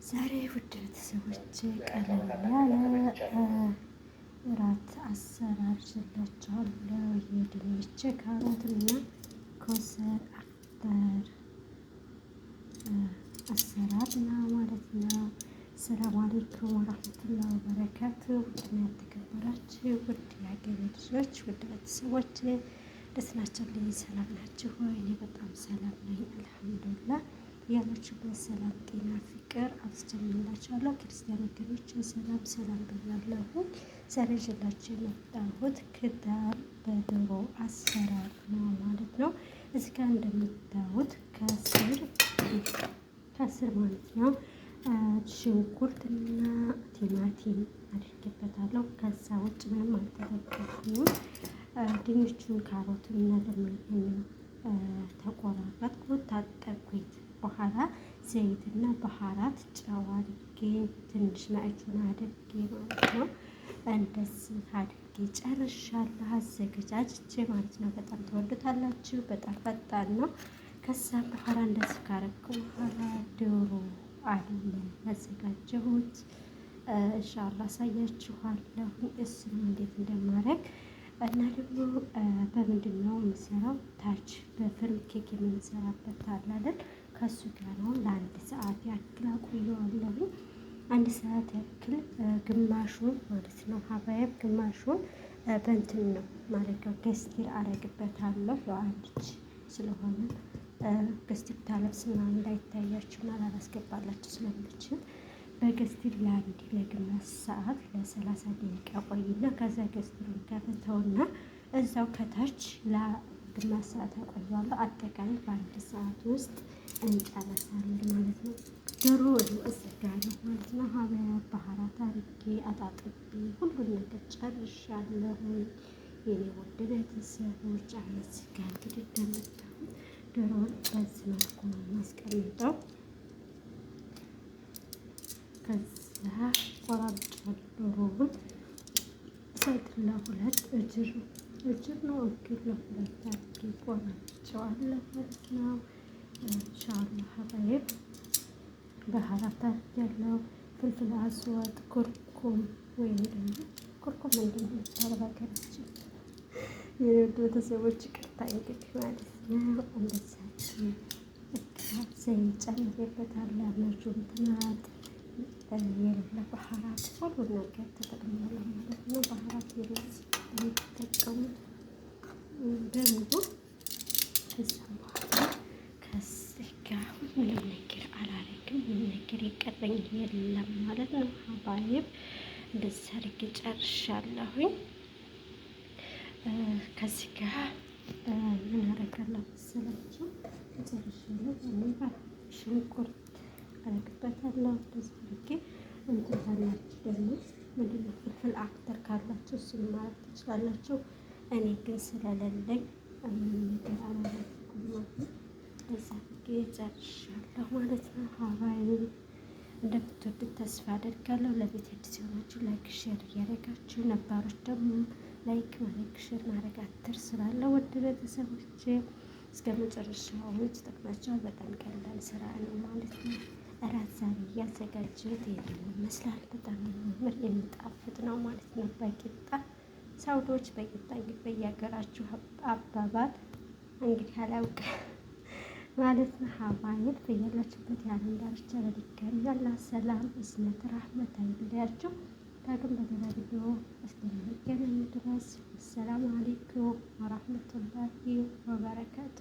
ዛሬ ውድ ቤተሰቦች ቀለል ያለ እራት አሰራር ይዤላችኋለሁ። የድንች ካሮትና ኮሰር አፍተር አሰራር ነው ማለት ነው። ሰላም አለይኩም ወራህመቱላሂ ወበረካቱ። ውድና የተከበራችሁ ውድ የሀገሬ ልጆች ውድ ቤተሰቦች ደስ ናቸውልኝ? ሰላም ናችሁ ወይ? እኔ በጣም ሰላም ነኝ አልሐምዱሊላህ። ያላችሁበት ሰላም፣ ጤና፣ ፍቅር አብዝቼላችኋለሁ። ክርስቲያን ወገኖች ሰላም ሰላም ብያለሁ። ዛሬ ይዤላችሁ የመጣሁት ክዳር በዶሮ አሰራር ነው ማለት ነው። እዚህ ጋር እንደምታዩት ከስር ማለት ነው ሽንኩርትና ቲማቲም አድርጌበታለሁ። ከዛ ውጭ ምንም አልተጠቀምኩም። ድንቹን ካሮቱን እና ለምን ተቆራረጥኩት ታጠብኩት በኋላ ዘይትና ባህራት ጨው አድርጌ ትንሽ ማዕጁን አድርጌ ማለት ነው እንደዚህ አድርጌ ጨርሻለሁ አዘገጃጅቼ ማለት ነው። በጣም ትወዱታላችሁ። በጣም ፈጣን ነው። ከዛ በኋላ እንደዚህ ካረኩ በኋላ ዶሮ አለ ያዘጋጀሁት ኢንሻአላህ አሳያችኋለሁ እሱን እንዴት እንደማደርግ እና ደግሞ በምንድን ነው የምሰራው? ታች በፍርም ኬክ የምንሰራበት አለ አይደል? ከሱ ጋር ነው ለአንድ ሰዓት ያክል አቆየዋለሁ። አንድ ሰዓት ያክል ግማሹን ማለት ነው ሀባየብ ግማሹን በእንትን ነው ማለት ነው ገስቲር አረግበታለሁ። ያው አንድ ስለሆነ ገስቲር ታለብስ ምናምን እንዳይታያችሁና ላላስገባላችሁ ስለምችል በገስቲር ለአንድ ለግማሽ ሰዓት ለ30 ደቂቃ ቆይና ከዛ ገስቲሩን ከፍተውና እዛው ከታች ለግማሽ ሰዓት አቆየዋለሁ። አጠቃላይ በአንድ ሰዓት ውስጥ እንጨርሳለን ማለት ነው። ዶሮ እዚጋ ነው ማለት ነው። ሀበያ ባህራት አድርጌ አጣጥቤ ሁሉን ነገር ጨርሻለሁ። የኔ ውድ ቤተሰቦች እዚጋ እንግዲህ እንደምታዩት ዶሮውን በዚህ መልኩ ነው የማስቀምጠው። ከዛ ቆራርጫለሁ ዶሮውን ሰግላ ሁለት እጅር ነው እግር ለሁለት አድርጌ ቆራርጬዋለሁ ማለት ነው። ኢንሻአላህ ሀባይብ ባህራት አድርጌያለሁ። ፍልፍል አስዋጥ ኩርኩም ወይም ደግሞ ኩርኩም ምንድን ነው የሚባለው በሀገራችን? የወዱ ቤተሰቦች ይቅርታ እንግዲህ ማለት ነው። እንደዛችን ዘይት ጨምሬበታለሁ። አብላችሁ ትናት የሌለ ባህራት ሁሉ ነገር ተጠቅሜያለሁ ማለት ነው። ባህራት የሚጠቀሙት በሙሉ ከዛ በኋላ ከዚህ ጋር ሁሉም ነገር አላረግም። ምንም ነገር የቀረኝ የለም ማለት ነው። ሀባይብ እንደዚህ አድርጌ ጨርሻለሁኝ። ከዚህ ጋር ምን አደርጋለሁ መሰላችሁ? ጨርሻለሁ። ሽንኩርት አደርግበታለሁ እንደዚህ አድርጌ እንትን ካላችሁ ደግሞ ምንድን ነው ፍልፍል አክተር ካላችሁ እሱን ማለት ትችላላችሁ። እኔ ግን ስለሌለኝ ነገር አላደረኩም ማለት ነው። እንደዛ አድርጌ ጨርሻለሁ ማለት ነው። ሀባይብ እንደምትወዱት ተስፋ አደርጋለሁ። ለቤት አዲስ የሆናችሁ ላይክ ሼር እያደረጋችሁ ነባሮች ደግሞ ላይክ ማድረግ ሼር ማድረግ አትርሱ። ስላለ ውድ ቤተሰቦቼ እስከ መጨረሻው ይጠቅማችኋል። በጣም ቀላል ስራ ነው ማለት ነው። እራት ዛሬ እያዘጋጀሁት ይሄን ይመስላል። በጣም የሚያምር የሚጣፍጥ ነው ማለት ነው። በቂጣ ሳውዶች በቂጣ እንግዲህ በየሀገራችሁ አባባል እንግዲህ አላውቅም ማለት ነው። ሀባይብ በያላችሁበት የዓለም ዳርቻ በድጋሚ ያላ ሰላም እዝነት ራህመት አይለያችሁ። ዳግም በሌላ ቪዲዮ እስከምንገናኝ ድረስ ሰላም አለይኩም ወራህመቱላሂ ወበረካቱ።